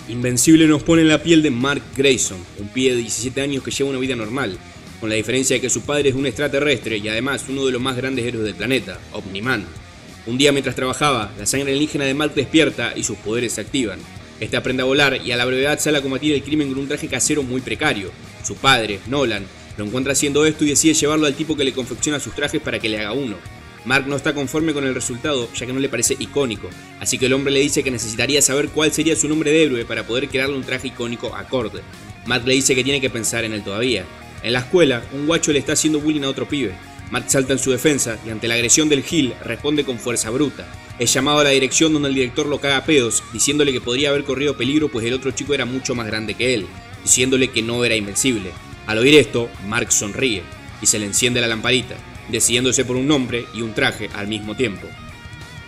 Invencible nos pone en la piel de Mark Grayson, un pibe de 17 años que lleva una vida normal, con la diferencia de que su padre es un extraterrestre y además uno de los más grandes héroes del planeta, Omni-Man. Un día mientras trabajaba, la sangre alienígena de Mark despierta y sus poderes se activan. Este aprende a volar y a la brevedad sale a combatir el crimen con un traje casero muy precario. Su padre, Nolan, lo encuentra haciendo esto y decide llevarlo al tipo que le confecciona sus trajes para que le haga uno. Mark no está conforme con el resultado, ya que no le parece icónico, así que el hombre le dice que necesitaría saber cuál sería su nombre de héroe para poder crearle un traje icónico acorde. Mark le dice que tiene que pensar en él todavía. En la escuela, un guacho le está haciendo bullying a otro pibe. Mark salta en su defensa y ante la agresión del Gil responde con fuerza bruta. Es llamado a la dirección donde el director lo caga a pedos, diciéndole que podría haber corrido peligro pues el otro chico era mucho más grande que él, diciéndole que no era invencible. Al oír esto, Mark sonríe y se le enciende la lamparita, decidiéndose por un nombre y un traje al mismo tiempo.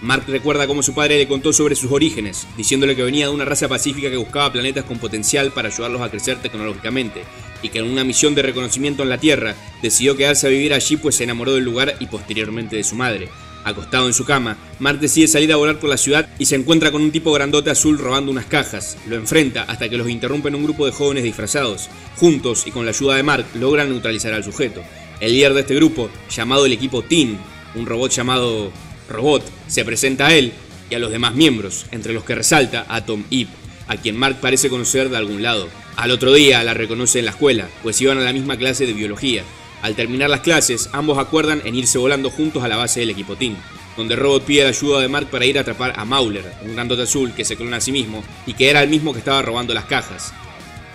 Mark recuerda cómo su padre le contó sobre sus orígenes, diciéndole que venía de una raza pacífica que buscaba planetas con potencial para ayudarlos a crecer tecnológicamente, y que en una misión de reconocimiento en la Tierra decidió quedarse a vivir allí pues se enamoró del lugar y posteriormente de su madre. Acostado en su cama, Mark decide salir a volar por la ciudad y se encuentra con un tipo grandote azul robando unas cajas. Lo enfrenta hasta que los interrumpen un grupo de jóvenes disfrazados. Juntos y con la ayuda de Mark logran neutralizar al sujeto. El líder de este grupo, llamado el equipo Teen, un robot llamado Robot, se presenta a él y a los demás miembros, entre los que resalta a Tom Ip, a quien Mark parece conocer de algún lado. Al otro día la reconoce en la escuela, pues iban a la misma clase de biología. Al terminar las clases, ambos acuerdan en irse volando juntos a la base del equipo Teen, donde Robot pide la ayuda de Mark para ir a atrapar a Mauler, un grandote azul que se clona a sí mismo y que era el mismo que estaba robando las cajas,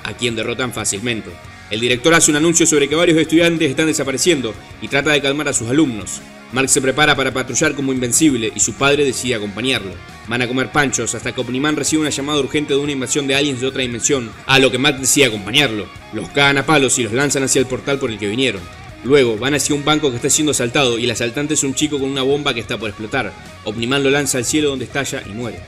a quien derrotan fácilmente. El director hace un anuncio sobre que varios estudiantes están desapareciendo y trata de calmar a sus alumnos. Mark se prepara para patrullar como invencible y su padre decide acompañarlo. Van a comer panchos hasta que Omni-Man recibe una llamada urgente de una invasión de aliens de otra dimensión, a lo que Mark decide acompañarlo. Los cagan a palos y los lanzan hacia el portal por el que vinieron. Luego van hacia un banco que está siendo asaltado y el asaltante es un chico con una bomba que está por explotar. Omni-Man lo lanza al cielo donde estalla y muere.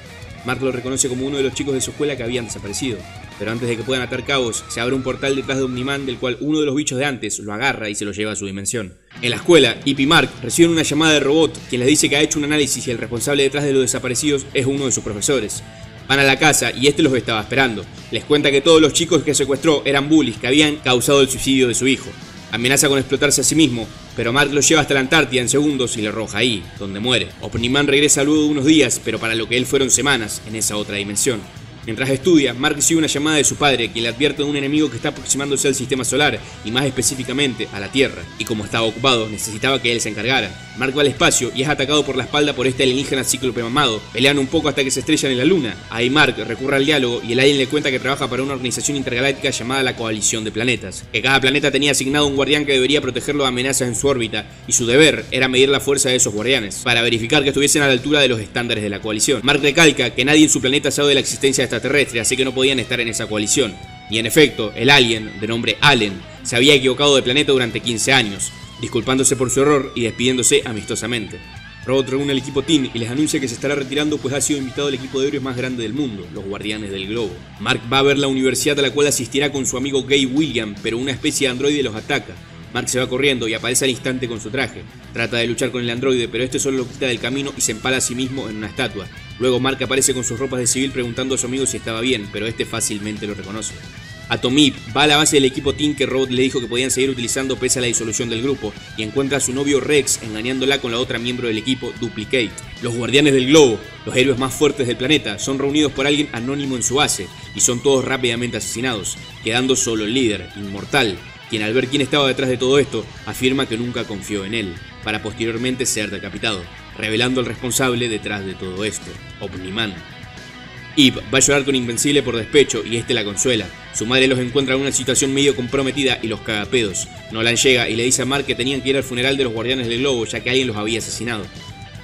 Mark lo reconoce como uno de los chicos de su escuela que habían desaparecido, pero antes de que puedan atar cabos, se abre un portal detrás de Omni-Man del cual uno de los bichos de antes lo agarra y se lo lleva a su dimensión. En la escuela, Ip y Mark reciben una llamada de Robot, quien les dice que ha hecho un análisis y el responsable detrás de los desaparecidos es uno de sus profesores. Van a la casa y este los estaba esperando. Les cuenta que todos los chicos que secuestró eran bullies que habían causado el suicidio de su hijo. Amenaza con explotarse a sí mismo, pero Mark lo lleva hasta la Antártida en segundos y le arroja ahí, donde muere. Omni-Man regresa luego de unos días, pero para lo que él fueron semanas, en esa otra dimensión. Mientras estudia, Mark recibe una llamada de su padre, quien le advierte de un enemigo que está aproximándose al sistema solar, y más específicamente a la Tierra, y como estaba ocupado, necesitaba que él se encargara. Mark va al espacio y es atacado por la espalda por este alienígena cíclope mamado. Pelean un poco hasta que se estrellan en la luna. Ahí Mark recurre al diálogo y el alien le cuenta que trabaja para una organización intergaláctica llamada la Coalición de Planetas, que cada planeta tenía asignado un guardián que debería protegerlo de amenazas en su órbita, y su deber era medir la fuerza de esos guardianes, para verificar que estuviesen a la altura de los estándares de la coalición. Mark recalca que nadie en su planeta sabe de la existencia de extraterrestres, así que no podían estar en esa coalición. Y en efecto, el alien, de nombre Allen, se había equivocado de planeta durante 15 años, disculpándose por su error y despidiéndose amistosamente. Robot reúne al equipo Teen y les anuncia que se estará retirando pues ha sido invitado al equipo de héroes más grande del mundo, los Guardianes del Globo. Mark va a ver la universidad a la cual asistirá con su amigo Gay William, pero una especie de androide los ataca. Mark se va corriendo y aparece al instante con su traje. Trata de luchar con el androide, pero este solo lo quita del camino y se empala a sí mismo en una estatua. Luego Mark aparece con sus ropas de civil preguntando a su amigo si estaba bien, pero este fácilmente lo reconoce. Atomip va a la base del equipo Teen que Robot le dijo que podían seguir utilizando pese a la disolución del grupo, y encuentra a su novio Rex engañándola con la otra miembro del equipo, Duplicate. Los Guardianes del Globo, los héroes más fuertes del planeta, son reunidos por alguien anónimo en su base, y son todos rápidamente asesinados, quedando solo el líder, Inmortal, quien al ver quién estaba detrás de todo esto, afirma que nunca confió en él, para posteriormente ser decapitado, revelando al responsable detrás de todo esto, Omni-Man. Ip va a llorar con Invencible por despecho y este la consuela. Su madre los encuentra en una situación medio comprometida y los caga a pedos. Nolan llega y le dice a Mark que tenían que ir al funeral de los Guardianes del Globo ya que alguien los había asesinado.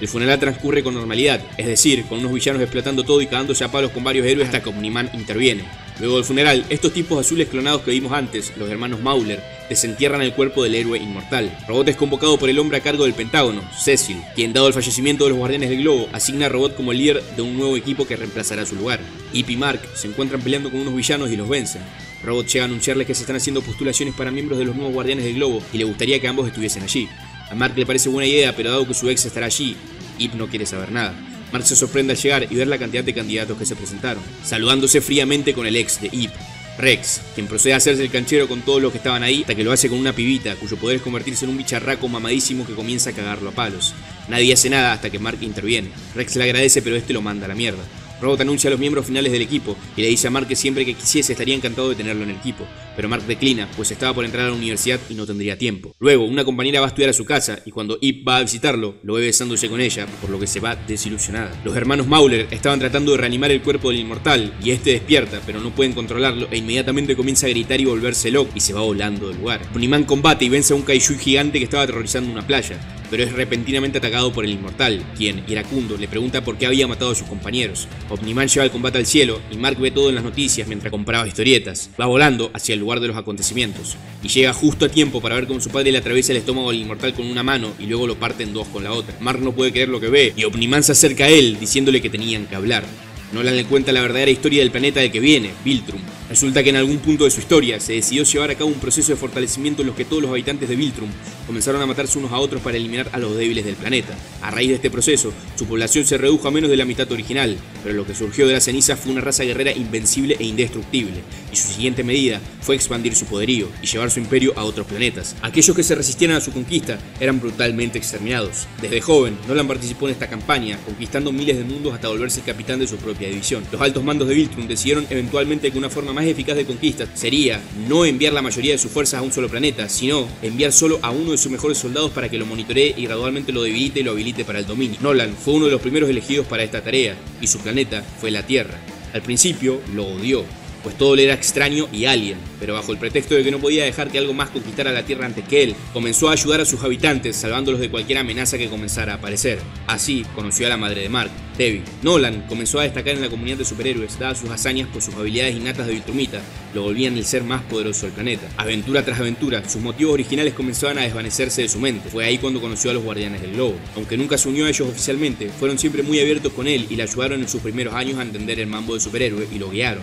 El funeral transcurre con normalidad, es decir, con unos villanos explotando todo y cagándose a palos con varios héroes hasta que Omni-Man interviene. Luego del funeral, estos tipos azules clonados que vimos antes, los hermanos Mauler, desentierran el cuerpo del héroe inmortal. Robot es convocado por el hombre a cargo del Pentágono, Cecil, quien dado el fallecimiento de los Guardianes del Globo, asigna a Robot como el líder de un nuevo equipo que reemplazará su lugar. Ip y Mark se encuentran peleando con unos villanos y los vencen. Robot llega a anunciarles que se están haciendo postulaciones para miembros de los nuevos Guardianes del Globo y le gustaría que ambos estuviesen allí. A Mark le parece buena idea, pero dado que su ex estará allí, Ip no quiere saber nada. Mark se sorprende al llegar y ver la cantidad de candidatos que se presentaron, saludándose fríamente con el ex de Ip, Rex, quien procede a hacerse el canchero con todos los que estaban ahí, hasta que lo hace con una pibita, cuyo poder es convertirse en un bicharraco mamadísimo que comienza a cagarlo a palos. Nadie hace nada hasta que Mark interviene. Rex le agradece, pero este lo manda a la mierda. Robot anuncia a los miembros finales del equipo y le dice a Mark que siempre que quisiese estaría encantado de tenerlo en el equipo, pero Mark declina, pues estaba por entrar a la universidad y no tendría tiempo. Luego, una compañera va a estudiar a su casa y cuando Ip va a visitarlo, lo ve besándose con ella, por lo que se va desilusionada. Los hermanos Mauler estaban tratando de reanimar el cuerpo del inmortal y este despierta, pero no pueden controlarlo e inmediatamente comienza a gritar y volverse loco y se va volando del lugar. Omniman combate y vence a un kaiju gigante que estaba aterrorizando una playa, pero es repentinamente atacado por el inmortal, quien, iracundo, le pregunta por qué había matado a sus compañeros. Omniman lleva el combate al cielo y Mark ve todo en las noticias mientras compraba historietas. Va volando hacia el lugar de los acontecimientos y llega justo a tiempo para ver cómo su padre le atraviesa el estómago al inmortal con una mano y luego lo parte en dos con la otra. Mark no puede creer lo que ve y Omniman se acerca a él diciéndole que tenían que hablar. Nolan le cuenta la verdadera historia del planeta del que viene, Viltrum. Resulta que en algún punto de su historia se decidió llevar a cabo un proceso de fortalecimiento en los que todos los habitantes de Viltrum comenzaron a matarse unos a otros para eliminar a los débiles del planeta. A raíz de este proceso, su población se redujo a menos de la mitad original, pero lo que surgió de las cenizas fue una raza guerrera invencible e indestructible, y su siguiente medida fue expandir su poderío y llevar su imperio a otros planetas. Aquellos que se resistieran a su conquista eran brutalmente exterminados. Desde joven, Nolan participó en esta campaña, conquistando miles de mundos hasta volverse el capitán de su propia división. Los altos mandos de Viltrum decidieron eventualmente que una forma más eficaz de conquista sería no enviar la mayoría de sus fuerzas a un solo planeta, sino enviar solo a uno de sus mejores soldados para que lo monitoree y gradualmente lo debilite y lo habilite para el dominio. Nolan fue uno de los primeros elegidos para esta tarea, y su planeta fue la Tierra. Al principio lo odió, pues todo le era extraño y alien, pero bajo el pretexto de que no podía dejar que algo más conquistara la Tierra antes que él, comenzó a ayudar a sus habitantes, salvándolos de cualquier amenaza que comenzara a aparecer. Así conoció a la madre de Mark, Debbie. Nolan comenzó a destacar en la comunidad de superhéroes, dadas sus hazañas por sus habilidades innatas de Viltrumita, lo volvían el ser más poderoso del planeta. Aventura tras aventura, sus motivos originales comenzaban a desvanecerse de su mente. Fue ahí cuando conoció a los Guardianes del Globo. Aunque nunca se unió a ellos oficialmente, fueron siempre muy abiertos con él y le ayudaron en sus primeros años a entender el mambo de superhéroe y lo guiaron,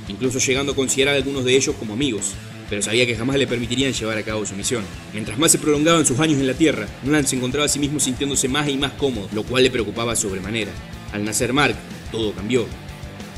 incluso llegando a considerar a algunos de ellos como amigos, pero sabía que jamás le permitirían llevar a cabo su misión. Mientras más se prolongaban sus años en la Tierra, Nolan se encontraba a sí mismo sintiéndose más y más cómodo, lo cual le preocupaba sobremanera. Al nacer Mark, todo cambió.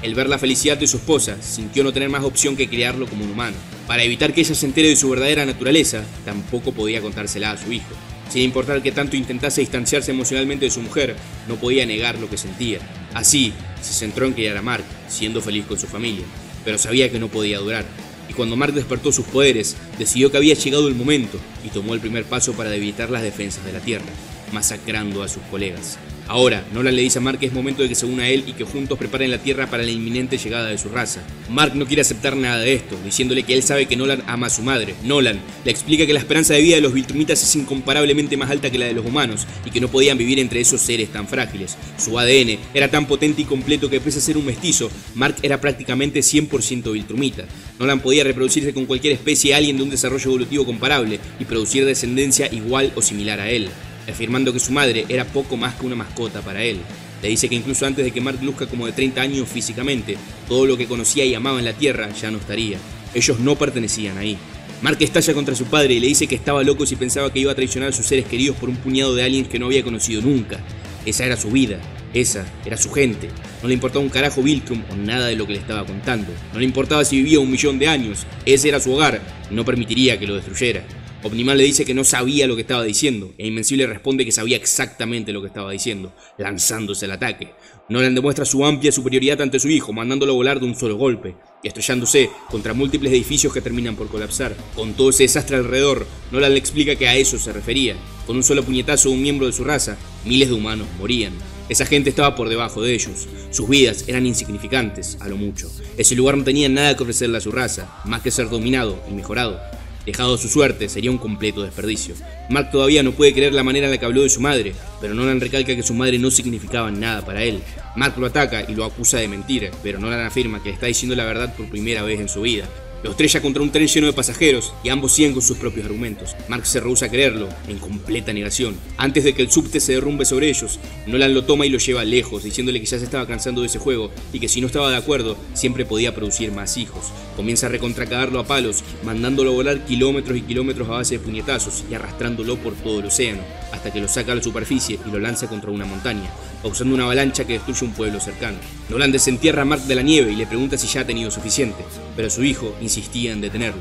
El ver la felicidad de su esposa, sintió no tener más opción que criarlo como un humano. Para evitar que ella se entere de su verdadera naturaleza, tampoco podía contársela a su hijo. Sin importar que tanto intentase distanciarse emocionalmente de su mujer, no podía negar lo que sentía. Así, se centró en criar a Mark, siendo feliz con su familia, pero sabía que no podía durar. Y cuando Mark despertó sus poderes, decidió que había llegado el momento y tomó el primer paso para debilitar las defensas de la Tierra, masacrando a sus colegas. Ahora, Nolan le dice a Mark que es momento de que se una a él y que juntos preparen la Tierra para la inminente llegada de su raza. Mark no quiere aceptar nada de esto, diciéndole que él sabe que Nolan ama a su madre. Nolan le explica que la esperanza de vida de los Viltrumitas es incomparablemente más alta que la de los humanos y que no podían vivir entre esos seres tan frágiles. Su ADN era tan potente y completo que pese a ser un mestizo, Mark era prácticamente 100% Viltrumita. Nolan podía reproducirse con cualquier especie alien de un desarrollo evolutivo comparable y producir descendencia igual o similar a él, afirmando que su madre era poco más que una mascota para él. Le dice que incluso antes de que Mark luzca como de 30 años físicamente, todo lo que conocía y amaba en la Tierra ya no estaría. Ellos no pertenecían ahí. Mark estalla contra su padre y le dice que estaba loco si pensaba que iba a traicionar a sus seres queridos por un puñado de aliens que no había conocido nunca. Esa era su vida, esa era su gente. No le importaba un carajo Viltrum o nada de lo que le estaba contando. No le importaba si vivía 1.000.000 de años, ese era su hogar y no permitiría que lo destruyera. Omniman le dice que no sabía lo que estaba diciendo, e Invencible responde que sabía exactamente lo que estaba diciendo, lanzándose al ataque. Nolan demuestra su amplia superioridad ante su hijo, mandándolo a volar de un solo golpe, y estrellándose contra múltiples edificios que terminan por colapsar. Con todo ese desastre alrededor, Nolan le explica que a eso se refería. Con un solo puñetazo de un miembro de su raza, miles de humanos morían. Esa gente estaba por debajo de ellos. Sus vidas eran insignificantes, a lo mucho. Ese lugar no tenía nada que ofrecerle a su raza, más que ser dominado y mejorado. Dejado a su suerte, sería un completo desperdicio. Mark todavía no puede creer la manera en la que habló de su madre, pero Nolan recalca que su madre no significaba nada para él. Mark lo ataca y lo acusa de mentir, pero Nolan afirma que está diciendo la verdad por primera vez en su vida. Lo estrella contra un tren lleno de pasajeros y ambos siguen con sus propios argumentos. Mark se rehúsa a creerlo, en completa negación. Antes de que el subte se derrumbe sobre ellos, Nolan lo toma y lo lleva lejos, diciéndole que ya se estaba cansando de ese juego y que si no estaba de acuerdo, siempre podía producir más hijos. Comienza a recontracagarlo a palos, mandándolo a volar kilómetros y kilómetros a base de puñetazos y arrastrándolo por todo el océano, hasta que lo saca a la superficie y lo lanza contra una montaña, causando una avalancha que destruye un pueblo cercano. Nolan desentierra a Mark de la nieve y le pregunta si ya ha tenido suficiente, pero su hijo insistía en detenerlo.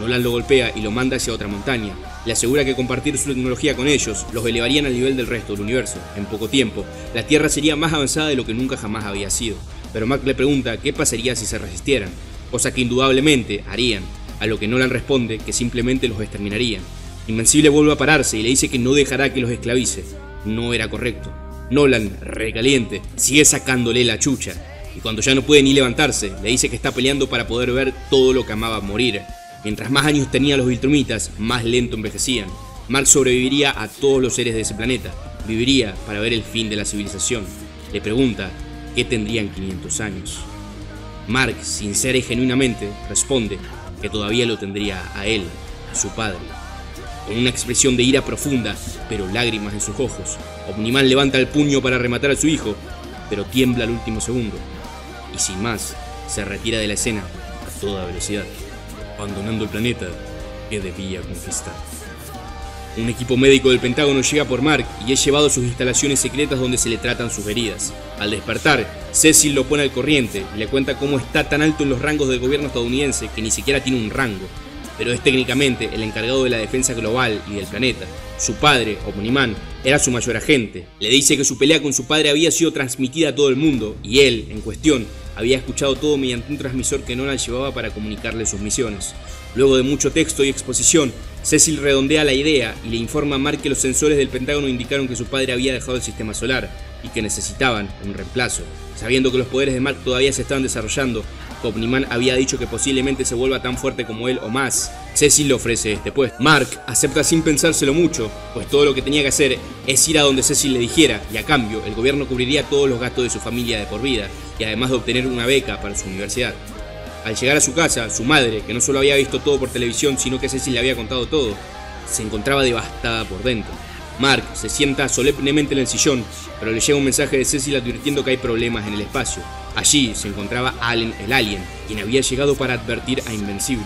Nolan lo golpea y lo manda hacia otra montaña. Le asegura que compartir su tecnología con ellos los elevarían al nivel del resto del universo. En poco tiempo, la Tierra sería más avanzada de lo que nunca jamás había sido. Pero Mark le pregunta qué pasaría si se resistieran, cosa que indudablemente harían, a lo que Nolan responde que simplemente los exterminarían. Invencible vuelve a pararse y le dice que no dejará que los esclavice. No era correcto. Nolan, recaliente, sigue sacándole la chucha, y cuando ya no puede ni levantarse, le dice que está peleando para poder ver todo lo que amaba morir. Mientras más años tenían los Viltrumitas, más lento envejecían. Mark sobreviviría a todos los seres de ese planeta, viviría para ver el fin de la civilización. Le pregunta qué tendrían 500 años. Mark, sincera y genuinamente, responde que todavía lo tendría a él, a su padre. Con una expresión de ira profunda, pero lágrimas en sus ojos, Omniman levanta el puño para rematar a su hijo, pero tiembla al último segundo, y sin más, se retira de la escena a toda velocidad, abandonando el planeta que debía conquistar. Un equipo médico del Pentágono llega por Mark y es llevado a sus instalaciones secretas donde se le tratan sus heridas. Al despertar, Cecil lo pone al corriente y le cuenta cómo está tan alto en los rangos del gobierno estadounidense que ni siquiera tiene un rango, pero es técnicamente el encargado de la defensa global y del planeta. Su padre, Omniman, era su mayor agente. Le dice que su pelea con su padre había sido transmitida a todo el mundo y él, en cuestión, había escuchado todo mediante un transmisor que Nolan llevaba para comunicarle sus misiones. Luego de mucho texto y exposición, Cecil redondea la idea y le informa a Mark que los sensores del Pentágono indicaron que su padre había dejado el sistema solar y que necesitaban un reemplazo. Sabiendo que los poderes de Mark todavía se estaban desarrollando, Omniman había dicho que posiblemente se vuelva tan fuerte como él o más. Cecil le ofrece este puesto. Mark acepta sin pensárselo mucho, pues todo lo que tenía que hacer es ir a donde Cecil le dijera, y a cambio el gobierno cubriría todos los gastos de su familia de por vida, y además de obtener una beca para su universidad. Al llegar a su casa, su madre, que no solo había visto todo por televisión, sino que Cecil le había contado todo, se encontraba devastada por dentro. Mark se sienta solemnemente en el sillón, pero le llega un mensaje de Cecil advirtiendo que hay problemas en el espacio. Allí se encontraba Allen el Alien, quien había llegado para advertir a Invencible.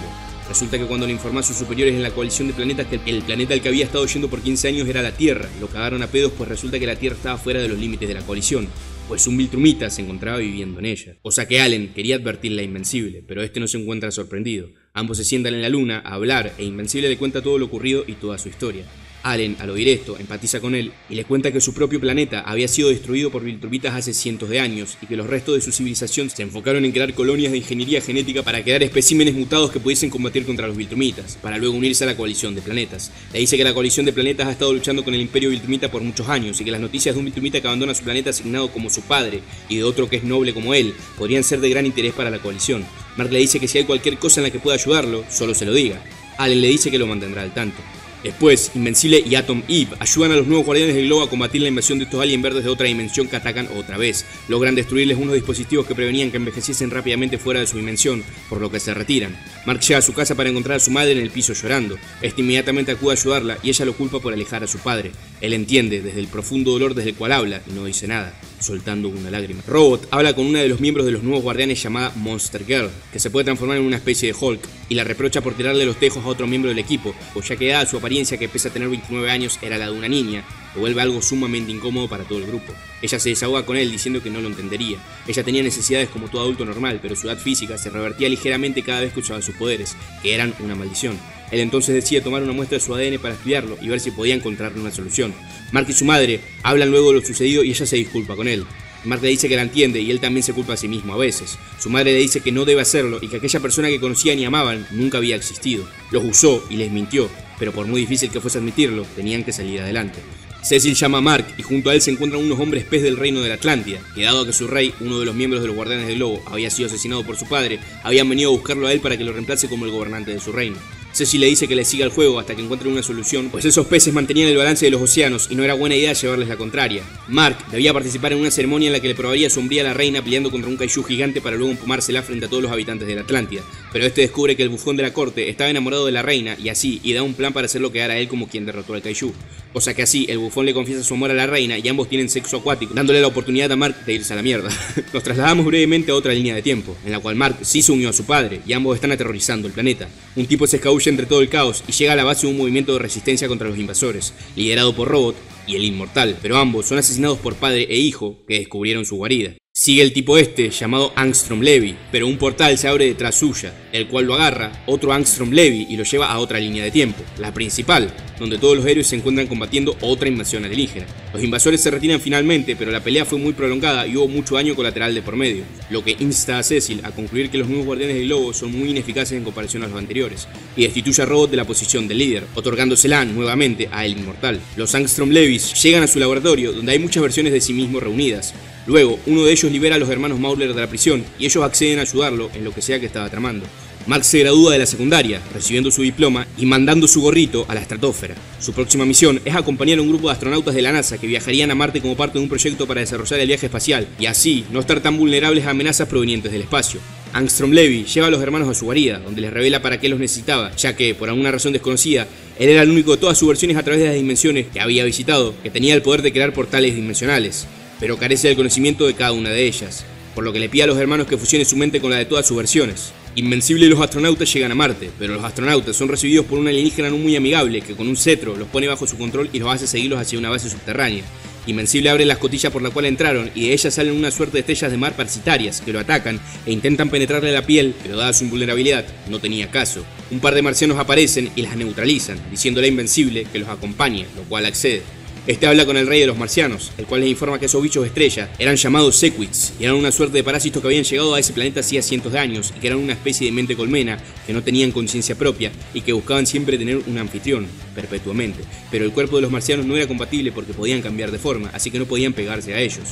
Resulta que cuando le informó a sus superiores en la coalición de planetas que el planeta al que había estado yendo por 15 años era la Tierra, lo cagaron a pedos, pues resulta que la Tierra estaba fuera de los límites de la coalición, pues un Viltrumita se encontraba viviendo en ella. O sea que Allen quería advertirle a Invencible, pero este no se encuentra sorprendido. Ambos se sientan en la luna a hablar e Invencible le cuenta todo lo ocurrido y toda su historia. Allen, al oír esto, empatiza con él y le cuenta que su propio planeta había sido destruido por Viltrumitas hace cientos de años y que los restos de su civilización se enfocaron en crear colonias de ingeniería genética para crear especímenes mutados que pudiesen combatir contra los Viltrumitas, para luego unirse a la coalición de planetas. Le dice que la coalición de planetas ha estado luchando con el imperio Viltrumita por muchos años y que las noticias de un Viltrumita que abandona su planeta asignado como su padre y de otro que es noble como él podrían ser de gran interés para la coalición. Mark le dice que si hay cualquier cosa en la que pueda ayudarlo, solo se lo diga. Allen le dice que lo mantendrá al tanto. Después, Invencible y Atom Eve ayudan a los nuevos guardianes del globo a combatir la invasión de estos aliens verdes de otra dimensión que atacan otra vez. Logran destruirles unos dispositivos que prevenían que envejeciesen rápidamente fuera de su dimensión, por lo que se retiran. Mark llega a su casa para encontrar a su madre en el piso llorando. Este inmediatamente acude a ayudarla y ella lo culpa por alejar a su padre. Él entiende desde el profundo dolor desde el cual habla y no dice nada, soltando una lágrima. Robot habla con una de los miembros de los nuevos guardianes llamada Monster Girl, que se puede transformar en una especie de Hulk, y la reprocha por tirarle los tejos a otro miembro del equipo, pues ya que dada su apariencia, que pese a tener 29 años era la de una niña, lo vuelve algo sumamente incómodo para todo el grupo. Ella se desahoga con él diciendo que no lo entendería. Ella tenía necesidades como todo adulto normal, pero su edad física se revertía ligeramente cada vez que usaba sus poderes, que eran una maldición. Él entonces decide tomar una muestra de su ADN para estudiarlo y ver si podía encontrarle una solución. Mark y su madre hablan luego de lo sucedido y ella se disculpa con él. Mark le dice que la entiende y él también se culpa a sí mismo a veces. Su madre le dice que no debe hacerlo y que aquella persona que conocían y amaban nunca había existido. Los usó y les mintió, pero por muy difícil que fuese admitirlo, tenían que salir adelante. Cecil llama a Mark y junto a él se encuentran unos hombres pez del reino de la Atlántida, que dado que su rey, uno de los miembros de los guardianes del globo, había sido asesinado por su padre, habían venido a buscarlo a él para que lo reemplace como el gobernante de su reino. Cecil le dice que le siga el juego hasta que encuentren una solución, pues esos peces mantenían el balance de los océanos y no era buena idea llevarles la contraria. Mark debía participar en una ceremonia en la que le probaría su hombría a la reina peleando contra un kaiju gigante para luego empumársela frente a todos los habitantes de la Atlántida. pero este descubre que el bufón de la corte estaba enamorado de la reina y da un plan para hacerlo quedar a él como quien derrotó al Kaiju. Cosa que así, el bufón le confiesa su amor a la reina y ambos tienen sexo acuático, dándole la oportunidad a Mark de irse a la mierda. Nos trasladamos brevemente a otra línea de tiempo, en la cual Mark sí se unió a su padre y ambos están aterrorizando el planeta. Un tipo se escabulle entre todo el caos y llega a la base de un movimiento de resistencia contra los invasores, liderado por Robot y el Inmortal, pero ambos son asesinados por padre e hijo que descubrieron su guarida. Sigue el tipo llamado Angstrom Levy, pero un portal se abre detrás suya, el cual lo agarra otro Angstrom Levy y lo lleva a otra línea de tiempo, la principal, donde todos los héroes se encuentran combatiendo otra invasión alienígena. Los invasores se retiran finalmente, pero la pelea fue muy prolongada y hubo mucho daño colateral de por medio, lo que insta a Cecil a concluir que los nuevos guardianes del globo son muy ineficaces en comparación a los anteriores, y destituye a Robot de la posición de líder, otorgándosela nuevamente a el Inmortal. Los Angstrom Levys llegan a su laboratorio, donde hay muchas versiones de sí mismo reunidas. Luego, uno de ellos libera a los hermanos Mauler de la prisión y ellos acceden a ayudarlo en lo que sea que estaba tramando. Mark se gradúa de la secundaria, recibiendo su diploma y mandando su gorrito a la estratosfera. Su próxima misión es acompañar a un grupo de astronautas de la NASA que viajarían a Marte como parte de un proyecto para desarrollar el viaje espacial y así no estar tan vulnerables a amenazas provenientes del espacio. Angstrom Levy lleva a los hermanos a su guarida, donde les revela para qué los necesitaba, ya que, por alguna razón desconocida, él era el único de todas sus versiones a través de las dimensiones que había visitado, que tenía el poder de crear portales dimensionales, pero carece del conocimiento de cada una de ellas, por lo que le pide a los hermanos que fusione su mente con la de todas sus versiones. Invencible y los astronautas llegan a Marte, pero los astronautas son recibidos por un alienígena no muy amigable que con un cetro los pone bajo su control y los hace seguirlos hacia una base subterránea. Invencible abre la escotilla por la cual entraron y de ellas salen una suerte de estrellas de mar parasitarias que lo atacan e intentan penetrarle la piel, pero dada su invulnerabilidad, no tenía caso. Un par de marcianos aparecen y las neutralizan, diciéndole a Invencible que los acompañe, lo cual accede. Este habla con el rey de los marcianos, el cual les informa que esos bichos estrella eran llamados Sequits y eran una suerte de parásitos que habían llegado a ese planeta hacía cientos de años y que eran una especie de mente colmena que no tenían conciencia propia y que buscaban siempre tener un anfitrión, perpetuamente. Pero el cuerpo de los marcianos no era compatible porque podían cambiar de forma, así que no podían pegarse a ellos.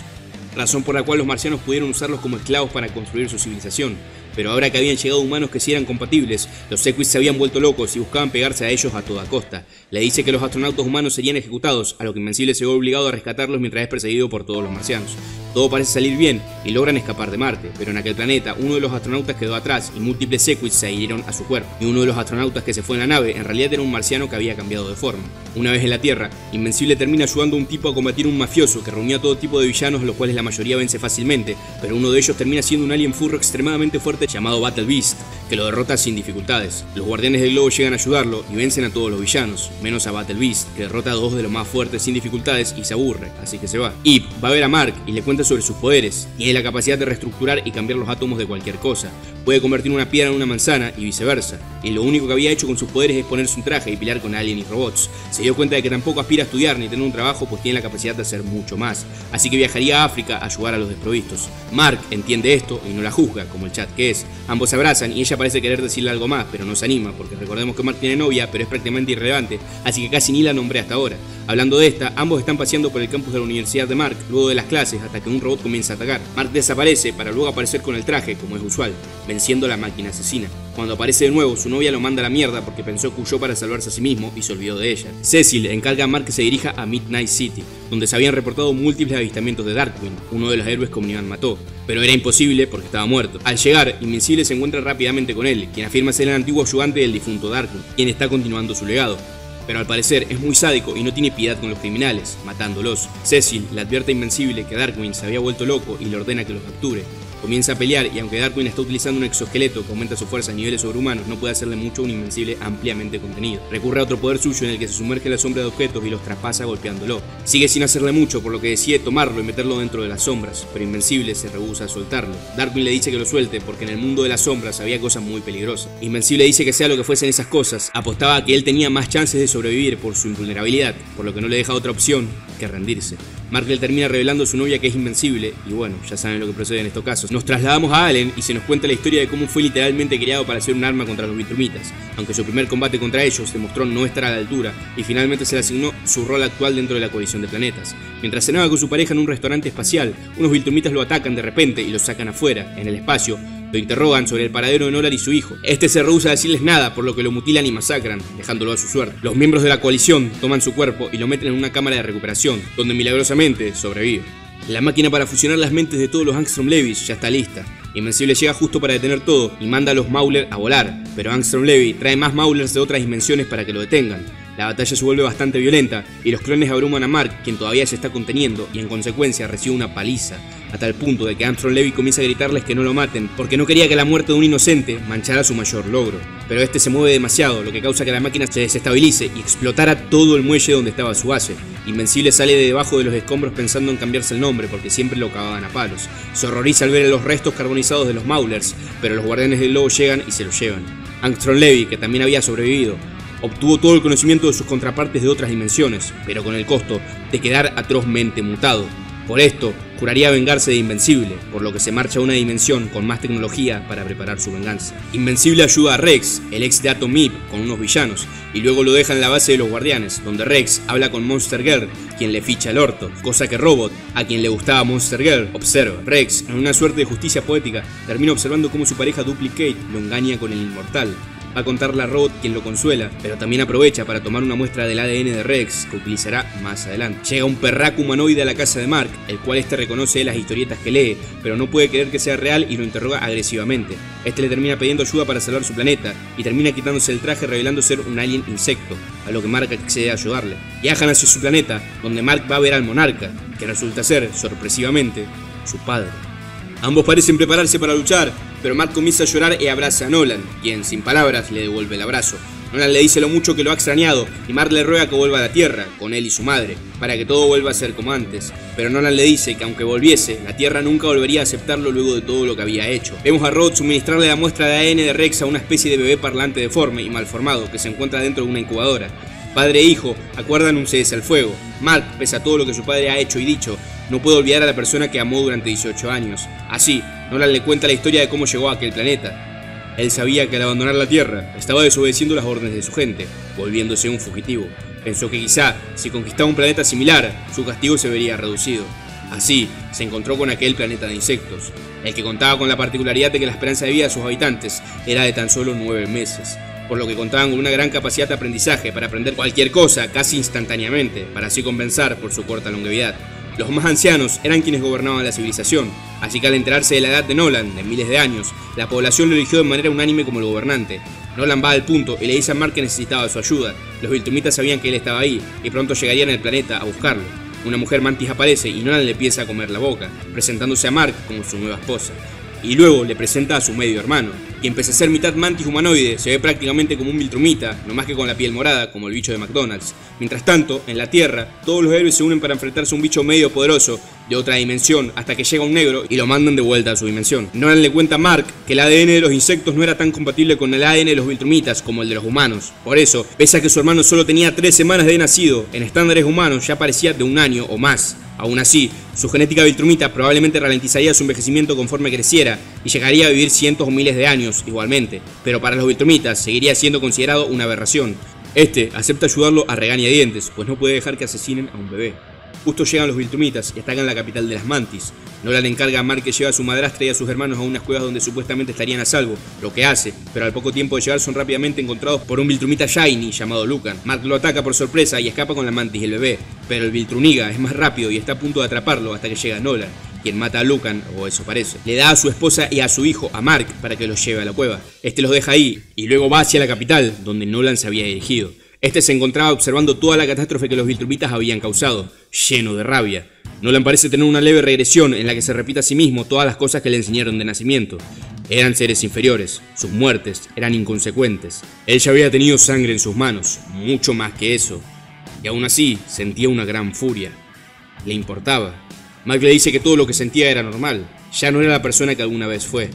Razón por la cual los marcianos pudieron usarlos como esclavos para construir su civilización. Pero ahora que habían llegado humanos que sí eran compatibles, los Sequits se habían vuelto locos y buscaban pegarse a ellos a toda costa. Le dice que los astronautas humanos serían ejecutados, a lo que Invencible se ve obligado a rescatarlos mientras es perseguido por todos los marcianos. Todo parece salir bien y logran escapar de Marte, pero en aquel planeta uno de los astronautas quedó atrás y múltiples Sequits se adhirieron a su cuerpo. Y uno de los astronautas que se fue en la nave en realidad era un marciano que había cambiado de forma. Una vez en la Tierra, Invencible termina ayudando a un tipo a combatir un mafioso que reunía a todo tipo de villanos, los cuales la mayoría vence fácilmente, pero uno de ellos termina siendo un alien furro extremadamente fuerte llamado Battle Beast, que lo derrota sin dificultades. Los guardianes del globo llegan a ayudarlo y vencen a todos los villanos, menos a Battle Beast, que derrota a dos de los más fuertes sin dificultades y se aburre, así que se va. Ip va a ver a Mark y le cuenta sobre sus poderes. Tiene la capacidad de reestructurar y cambiar los átomos de cualquier cosa. Puede convertir una piedra en una manzana y viceversa. Y lo único que había hecho con sus poderes es ponerse un traje y pelear con aliens y robots. Se dio cuenta de que tampoco aspira a estudiar ni tener un trabajo, pues tiene la capacidad de hacer mucho más. Así que viajaría a África a ayudar a los desprovistos. Mark entiende esto y no la juzga, como el chat que es. Ambos se abrazan y ella parece querer decirle algo más, pero no se anima, porque recordemos que Mark tiene novia, pero es prácticamente irrelevante, así que casi ni la nombré hasta ahora. Hablando de esta, ambos están paseando por el campus de la Universidad de Mark, luego de las clases, hasta que un robot comienza a atacar. Mark desaparece para luego aparecer con el traje, como es usual, venciendo a la máquina asesina. Cuando aparece de nuevo, su novia lo manda a la mierda porque pensó que huyó para salvarse a sí mismo y se olvidó de ella. Cecil encarga a Mark que se dirija a Midnight City, donde se habían reportado múltiples avistamientos de Darkwing, uno de los héroes que Omniman mató, pero era imposible porque estaba muerto. Al llegar, Invencible se encuentra rápidamente con él, quien afirma ser el antiguo ayudante del difunto Darkwing, quien está continuando su legado. Pero al parecer es muy sádico y no tiene piedad con los criminales, matándolos. Cecil le advierte a Invencible que Darkwing se había vuelto loco y le ordena que los capture. Comienza a pelear y aunque Darkwing está utilizando un exoesqueleto que aumenta su fuerza a niveles sobrehumanos, no puede hacerle mucho a un Invencible ampliamente contenido. Recurre a otro poder suyo en el que se sumerge en la sombra de objetos y los traspasa golpeándolo. Sigue sin hacerle mucho, por lo que decide tomarlo y meterlo dentro de las sombras, pero Invencible se rehúsa a soltarlo. Darkwing le dice que lo suelte porque en el mundo de las sombras había cosas muy peligrosas. Invencible dice que sea lo que fuesen esas cosas, apostaba a que él tenía más chances de sobrevivir por su invulnerabilidad, por lo que no le deja otra opción que rendirse. Mark le termina revelando a su novia que es invencible, y bueno, ya saben lo que procede en estos casos. Nos trasladamos a Allen y se nos cuenta la historia de cómo fue literalmente creado para hacer un arma contra los Viltrumitas, aunque su primer combate contra ellos demostró no estar a la altura, y finalmente se le asignó su rol actual dentro de la coalición de planetas. Mientras cenaba con su pareja en un restaurante espacial, unos Viltrumitas lo atacan de repente y lo sacan afuera, en el espacio. Lo interrogan sobre el paradero de Nolar y su hijo. Este se rehúsa a decirles nada, por lo que lo mutilan y masacran, dejándolo a su suerte. Los miembros de la coalición toman su cuerpo y lo meten en una cámara de recuperación, donde milagrosamente sobrevive. La máquina para fusionar las mentes de todos los Angstrom Levys ya está lista. Invencible llega justo para detener todo y manda a los Mauler a volar, pero Angstrom Levy trae más Maulers de otras dimensiones para que lo detengan. La batalla se vuelve bastante violenta y los clones abruman a Mark, quien todavía se está conteniendo y en consecuencia recibe una paliza, a tal punto de que Angstrom Levy comienza a gritarles que no lo maten porque no quería que la muerte de un inocente manchara su mayor logro. Pero este se mueve demasiado, lo que causa que la máquina se desestabilice y explotara todo el muelle donde estaba su base. Invencible sale de debajo de los escombros pensando en cambiarse el nombre porque siempre lo cagaban a palos. Se horroriza al ver los restos carbonizados de los Maulers, pero los guardianes del lobo llegan y se lo llevan. Angstrom Levy, que también había sobrevivido, obtuvo todo el conocimiento de sus contrapartes de otras dimensiones, pero con el costo de quedar atrozmente mutado. Por esto, juraría vengarse de Invencible, por lo que se marcha a una dimensión con más tecnología para preparar su venganza. Invencible ayuda a Rex, el ex de Atom Eve, con unos villanos, y luego lo deja en la base de los guardianes, donde Rex habla con Monster Girl, quien le ficha el orto, cosa que Robot, a quien le gustaba Monster Girl, observa. Rex, en una suerte de justicia poética, termina observando cómo su pareja Duplicate lo engaña con el Inmortal. Va a contarle a Robot, quien lo consuela, pero también aprovecha para tomar una muestra del ADN de Rex, que utilizará más adelante. Llega un perraco humanoide a la casa de Mark, el cual este reconoce las historietas que lee, pero no puede creer que sea real y lo interroga agresivamente. Este le termina pidiendo ayuda para salvar su planeta, y termina quitándose el traje revelando ser un alien insecto, a lo que Mark accede a ayudarle. Viajan hacia su planeta, donde Mark va a ver al monarca, que resulta ser, sorpresivamente, su padre. Ambos parecen prepararse para luchar, pero Mark comienza a llorar y abraza a Nolan, quien sin palabras le devuelve el abrazo. Nolan le dice lo mucho que lo ha extrañado y Mark le ruega que vuelva a la Tierra, con él y su madre, para que todo vuelva a ser como antes. Pero Nolan le dice que aunque volviese, la Tierra nunca volvería a aceptarlo luego de todo lo que había hecho. Vemos a Robot suministrarle la muestra de ADN de Rex a una especie de bebé parlante deforme y malformado que se encuentra dentro de una incubadora. Padre e hijo acuerdan un cese al fuego. Mark, pese a todo lo que su padre ha hecho y dicho, no puede olvidar a la persona que amó durante 18 años. Así, Nolan le cuenta la historia de cómo llegó a aquel planeta. Él sabía que al abandonar la Tierra, estaba desobedeciendo las órdenes de su gente, volviéndose un fugitivo. Pensó que quizá, si conquistaba un planeta similar, su castigo se vería reducido. Así, se encontró con aquel planeta de insectos, el que contaba con la particularidad de que la esperanza de vida de sus habitantes era de tan solo 9 meses. Por lo que contaban con una gran capacidad de aprendizaje para aprender cualquier cosa casi instantáneamente, para así compensar por su corta longevidad. Los más ancianos eran quienes gobernaban la civilización, así que al enterarse de la edad de Nolan, de miles de años, la población lo eligió de manera unánime como el gobernante. Nolan va al punto y le dice a Mark que necesitaba su ayuda. Los Viltrumitas sabían que él estaba ahí y pronto llegarían al planeta a buscarlo. Una mujer mantis aparece y Nolan le empieza a comer la boca, presentándose a Mark como su nueva esposa. Y luego le presenta a su medio hermano, quien pese a ser mitad mantis humanoide, se ve prácticamente como un Viltrumita, no más que con la piel morada, como el bicho de McDonald's. Mientras tanto, en la Tierra, todos los héroes se unen para enfrentarse a un bicho medio poderoso de otra dimensión, hasta que llega un negro y lo mandan de vuelta a su dimensión. Nolan le cuenta a Mark que el ADN de los insectos no era tan compatible con el ADN de los Viltrumitas como el de los humanos. Por eso, pese a que su hermano solo tenía 3 semanas de nacido, en estándares humanos ya parecía de 1 año o más. Aún así, su genética Viltrumita probablemente ralentizaría su envejecimiento conforme creciera y llegaría a vivir cientos o miles de años igualmente, pero para los Viltrumitas seguiría siendo considerado una aberración. Este acepta ayudarlo a regañadientes, pues no puede dejar que asesinen a un bebé. Justo llegan los Viltrumitas y atacan la capital de las Mantis. Nolan le encarga a Mark que lleve a su madrastra y a sus hermanos a unas cuevas donde supuestamente estarían a salvo, lo que hace, pero al poco tiempo de llegar son rápidamente encontrados por un Viltrumita Shiny llamado Lucan. Mark lo ataca por sorpresa y escapa con la Mantis y el bebé, pero el Viltruniga es más rápido y está a punto de atraparlo hasta que llega Nolan, quien mata a Lucan, o eso parece. Le da a su esposa y a su hijo a Mark para que los lleve a la cueva. Este los deja ahí y luego va hacia la capital, donde Nolan se había dirigido. Este se encontraba observando toda la catástrofe que los Viltrumitas habían causado, lleno de rabia. Nolan parece tener una leve regresión en la que se repite a sí mismo todas las cosas que le enseñaron de nacimiento. Eran seres inferiores, sus muertes eran inconsecuentes. Él ya había tenido sangre en sus manos, mucho más que eso. Y aún así, sentía una gran furia. Le importaba. Mark le dice que todo lo que sentía era normal, ya no era la persona que alguna vez fue.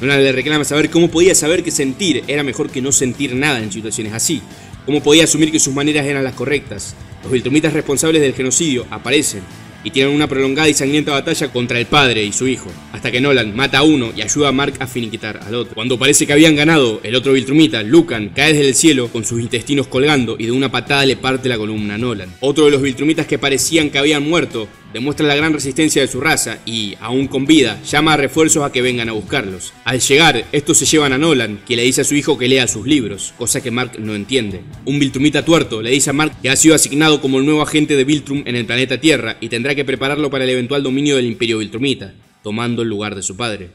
Nolan le reclama saber cómo podía saber que sentir era mejor que no sentir nada en situaciones así. Cómo podía asumir que sus maneras eran las correctas. Los Viltrumitas responsables del genocidio aparecen y tienen una prolongada y sangrienta batalla contra el padre y su hijo, hasta que Nolan mata a uno y ayuda a Mark a finiquitar al otro. Cuando parece que habían ganado, el otro Viltrumita, Lucan, cae desde el cielo con sus intestinos colgando y de una patada le parte la columna a Nolan. Otro de los Viltrumitas que parecían que habían muerto demuestra la gran resistencia de su raza y, aún con vida, llama a refuerzos a que vengan a buscarlos. Al llegar, estos se llevan a Nolan, quien le dice a su hijo que lea sus libros, cosa que Mark no entiende. Un Viltrumita tuerto le dice a Mark que ha sido asignado como el nuevo agente de Viltrum en el planeta Tierra y tendrá que prepararlo para el eventual dominio del Imperio Viltrumita, tomando el lugar de su padre.